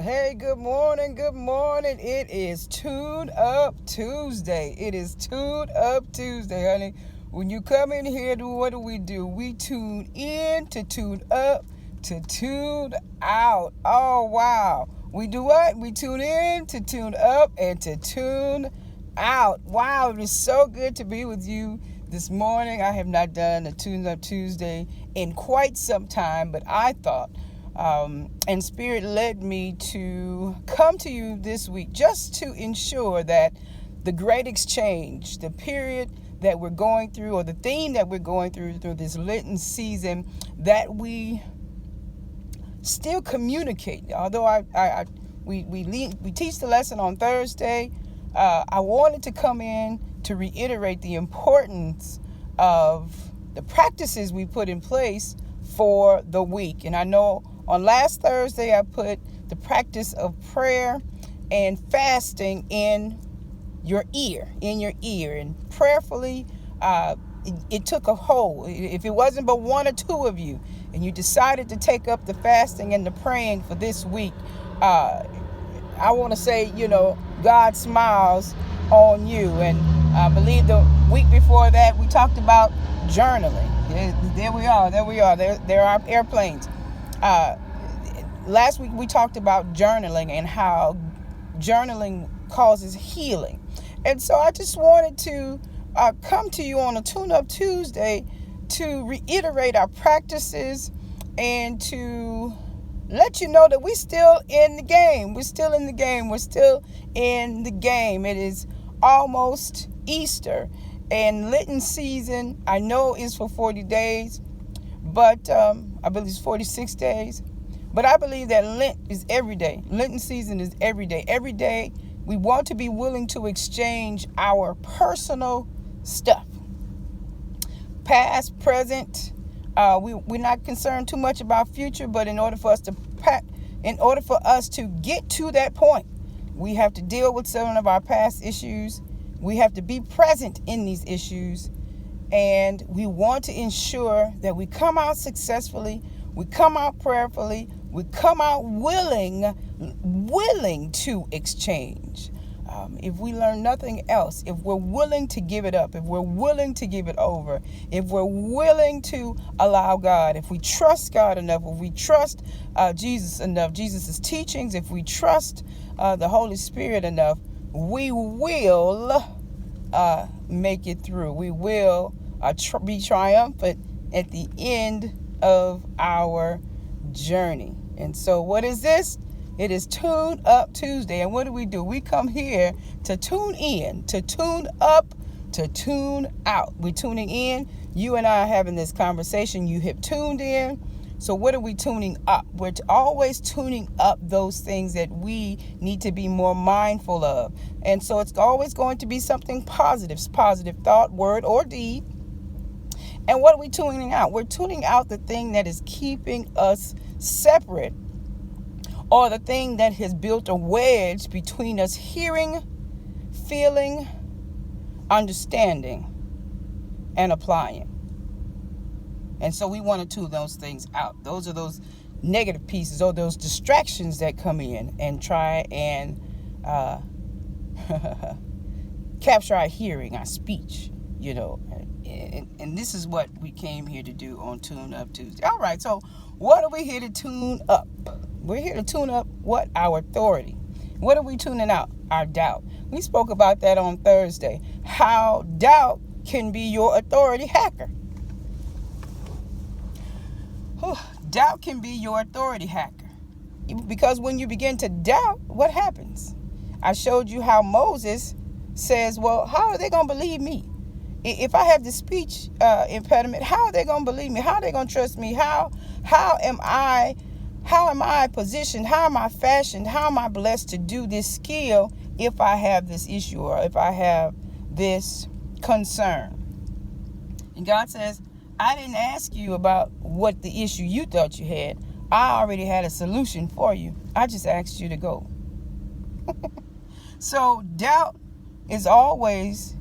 Hey, good morning. Good morning. It is Tune Up Tuesday. It is Tune Up Tuesday, honey. When you come in here, what do? We tune in to tune up to tune out. Oh, wow. We do what? We tune in to tune up and to tune out. Wow, it is so good to be with you this morning. I have not done a Tune Up Tuesday in quite some time, but I thought and Spirit led me to come to you this week just to ensure that the great exchange, the period that we're going through, or the theme that we're going through this Lenten season, that we still communicate. Although we teach the lesson on Thursday, I wanted to come in to reiterate the importance of the practices we put in place for the week. And I know on last Thursday, I put the practice of prayer and fasting in your ear. And prayerfully, it took a hold. If it wasn't but one or two of you, and you decided to take up the fasting and the praying for this week, I want to say, God smiles on you. And I believe the week before that, we talked about journaling. There we are. There are airplanes. Last week we talked about journaling and how journaling causes healing. And so I just wanted to come to you on a Tune-Up Tuesday to reiterate our practices and to let you know that we're still in the game. We're still in the game. It is almost Easter. And Lenten season, I know, is for 40 days, but I believe it's 46 days. But I believe that Lent is every day. Lenten season is every day. Every day, we want to be willing to exchange our personal stuff. Past, present, we're not concerned too much about future, but in order for us to get to that point, we have to deal with some of our past issues. We have to be present in these issues, and we want to ensure that we come out successfully, we come out prayerfully, we come out willing to exchange. If we learn nothing else, if we're willing to give it up, if we're willing to give it over, if we're willing to allow God, if we trust God enough, if we trust Jesus enough, Jesus' teachings, if we trust the Holy Spirit enough, we will make it through. We will be triumphant at the end of our journey. And so what is this? It is Tune Up Tuesday. And what do? We come here to tune in, to tune up, to tune out. We're tuning in. You and I are having this conversation. You have tuned in. So what are we tuning up? We're always tuning up those things that we need to be more mindful of. And so it's always going to be something positive thought, word, or deed. And what are we tuning out? We're tuning out the thing that is keeping us separate, or the thing that has built a wedge between us hearing, feeling, understanding, and applying. And so we want to tune those things out. Those are those negative pieces or those distractions that come in and try and capture our hearing, our speech, And this is what we came here to do on Tune Up Tuesday. All right, so what are we here to tune up? We're here to tune up what? Our authority. What are we tuning out? Our doubt. We spoke about that on Thursday. How doubt can be your authority hacker. Doubt can be your authority hacker. Because when you begin to doubt, what happens? I showed you how Moses says, well, how are they going to believe me? If I have the speech impediment, how are they going to believe me? How are they going to trust me? How am I positioned? How am I fashioned? How am I blessed to do this skill if I have this issue or if I have this concern? And God says, I didn't ask you about what the issue you thought you had. I already had a solution for you. I just asked you to go. So doubt is always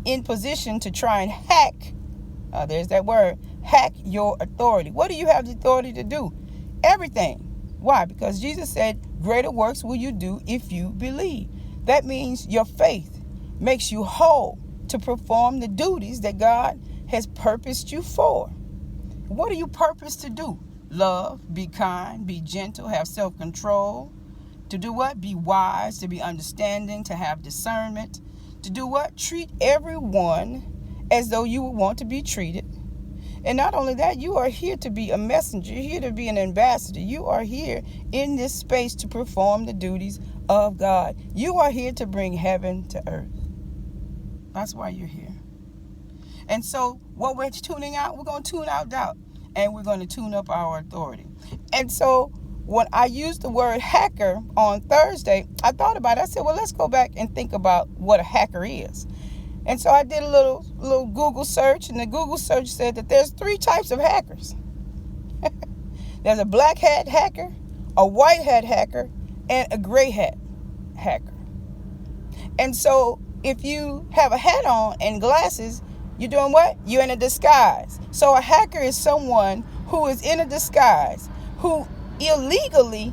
in position to try and hack, there's that word, hack your authority. What do you have the authority to do? Everything. Why? Because Jesus said, Greater works will you do if you believe. That means your faith makes you whole to perform the duties that God has purposed you for. What are you purposed to do? Love, be kind, be gentle, have self-control. To do what? Be wise, to be understanding, to have discernment. To do what? Treat everyone as though you would want to be treated. And not only that, you are here to be a messenger. You're here to be an ambassador. You are here in this space to perform the duties of God. You are here to bring heaven to earth. That's why you're here. And so what we're tuning out, we're going to tune out doubt. And we're going to tune up our authority. And so when I used the word hacker on Thursday, I thought about it. I said, well, let's go back and think about what a hacker is. And so I did a little Google search, and the Google search said that there's 3 types of hackers. There's a black hat hacker, a white hat hacker, and a gray hat hacker. And so if you have a hat on and glasses, you're doing what? You're in a disguise. So a hacker is someone who is in a disguise, who illegally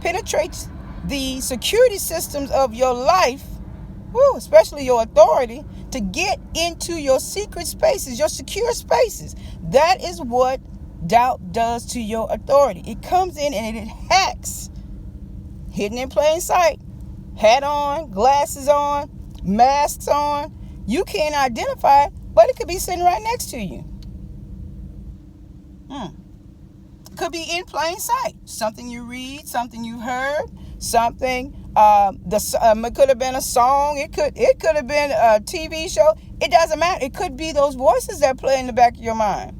penetrates the security systems of your life, especially your authority, to get into your secret spaces, your secure spaces. That is what doubt does to your authority. It comes in and it hacks, hidden in plain sight, hat on, glasses on, masks on. You can't identify it, but it could be sitting right next to you. Could be in plain sight. Something you read, something you heard, something. It could have been a song. It could have been a TV show. It doesn't matter. It could be those voices that play in the back of your mind.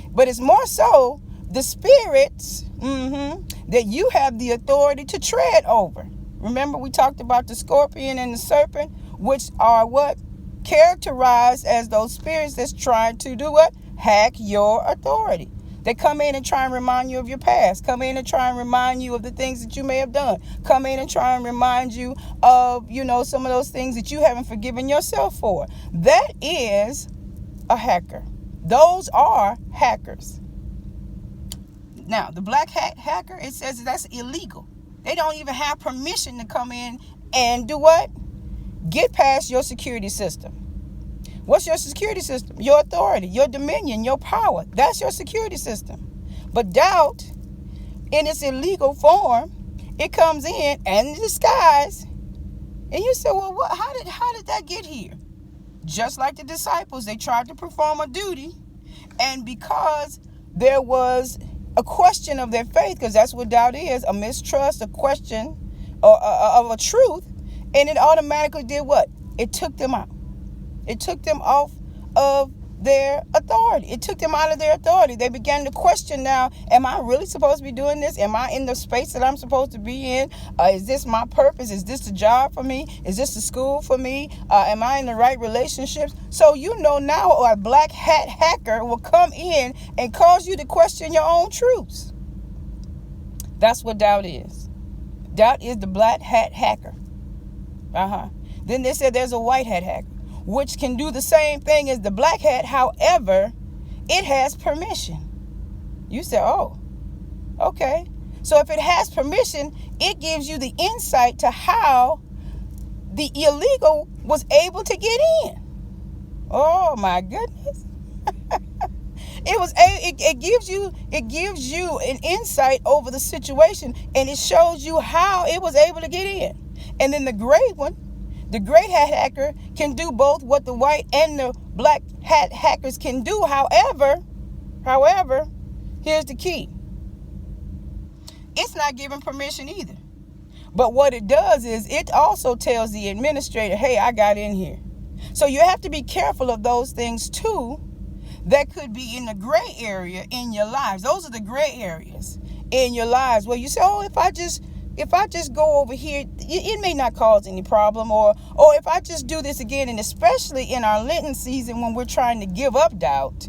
But it's more so the spirits that you have the authority to tread over. Remember, we talked about the scorpion and the serpent, which are what? Characterized as those spirits that's trying to do what? Hack your authority. They come in and try and remind you of your past. Come in and try and remind you of the things that you may have done. Come in and try and remind you of, some of those things that you haven't forgiven yourself for. That is a hacker. Those are hackers. Now, the black hat hacker, it says that's illegal. They don't even have permission to come in and do what? Get past your security system. What's your security system? Your authority, your dominion, your power. That's your security system. But doubt, in its illegal form, it comes in and disguise. And you say, well, how did that get here? Just like the disciples, they tried to perform a duty. And because there was a question of their faith, because that's what doubt is, a mistrust, a question of a truth, and it automatically did what? It took them out. It took them off of their authority. It took them out of their authority. They began to question now, am I really supposed to be doing this? Am I in the space that I'm supposed to be in? Is this my purpose? Is this the job for me? Is this the school for me? Am I in the right relationships? So now a black hat hacker will come in and cause you to question your own truths. That's what doubt is. Doubt is the black hat hacker. Then they said there's a white hat hacker, which can do the same thing as the black hat. However, it has permission. You say, oh, okay. So if it has permission, it gives you the insight to how the illegal was able to get in. Oh my goodness. It gives you an insight over the situation, and it shows you how it was able to get in. And then the gray hat hacker can do both what the white and the black hat hackers can do. However, here's the key. It's not giving permission either. But what it does is it also tells the administrator, hey, I got in here. So you have to be careful of those things too that could be in the gray area in your lives. Those are the gray areas in your lives where you say, oh, if I just go over here, it may not cause any problem, or if I just do this again, and especially in our Lenten season when we're trying to give up doubt,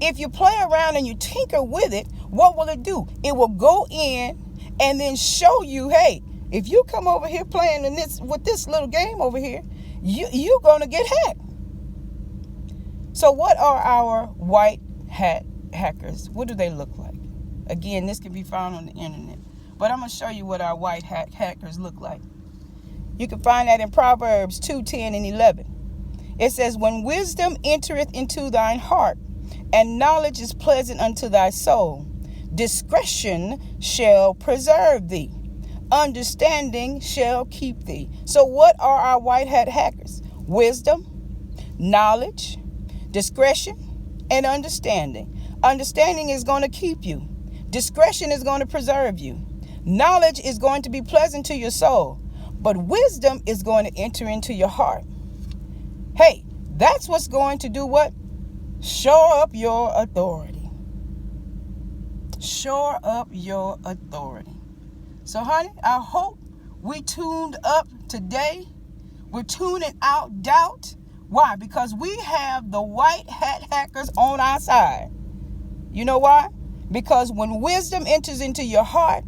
if you play around and you tinker with it, what will it do? It will go in and then show you, hey, if you come over here playing with this little game over here, you're going to get hacked. So what are our white hat hackers? What do they look like? Again, this can be found on the internet. But I'm going to show you what our white hat hackers look like. You can find that in Proverbs 2:10 and 11. It says, when wisdom entereth into thine heart, and knowledge is pleasant unto thy soul, discretion shall preserve thee. Understanding shall keep thee. So what are our white hat hackers? Wisdom, knowledge, discretion, and understanding. Understanding is going to keep you. Discretion is going to preserve you. Knowledge is going to be pleasant to your soul. But wisdom is going to enter into your heart. Hey, that's what's going to do what? Shore up your authority. Shore up your authority. So, honey, I hope we tuned up today. We're tuning out doubt. Why? Because we have the white hat hackers on our side. You know why? Because when wisdom enters into your heart,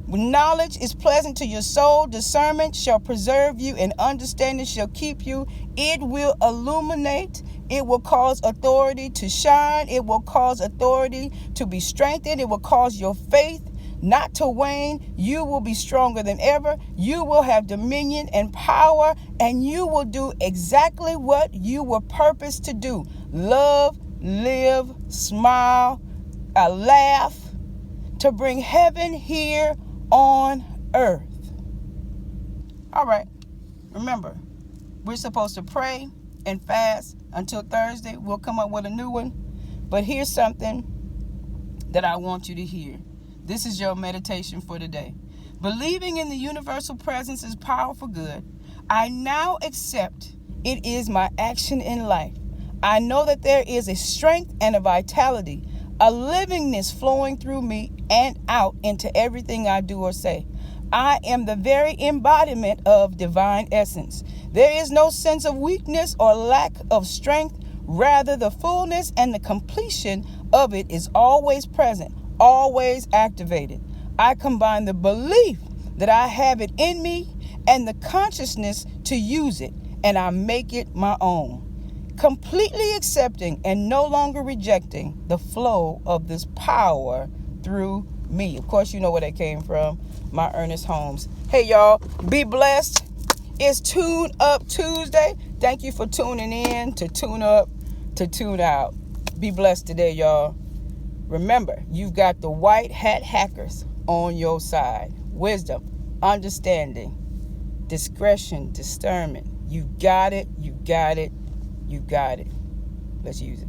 when knowledge is pleasant to your soul, discernment shall preserve you, and understanding shall keep you. It will illuminate. It will cause authority to shine. It will cause authority to be strengthened. It will cause your faith not to wane. You will be stronger than ever. You will have dominion and power, and you will do exactly what you were purposed to do. Love, live, smile, laugh, to bring heaven here on earth. All right. Remember, we're supposed to pray and fast until Thursday. We'll come up with a new one. But here's something that I want you to hear. This is your meditation for today. Believing in the universal presence is powerful good. I now accept it is my action in life. I know that there is a strength and a vitality, a livingness flowing through me and out into everything I do or say. I am the very embodiment of divine essence. There is no sense of weakness or lack of strength. Rather, the fullness and the completion of it is always present, always activated. I combine the belief that I have it in me and the consciousness to use it, and I make it my own. Completely accepting and no longer rejecting the flow of this power through me. Of course, you know where that came from, my Ernest Holmes. Hey, y'all, be blessed. It's Tune Up Tuesday. Thank you for tuning in, to tune up, to tune out. Be blessed today, y'all. Remember, you've got the white hat hackers on your side. Wisdom, understanding, discretion, discernment. You got it. You got it. You got it. Let's use it.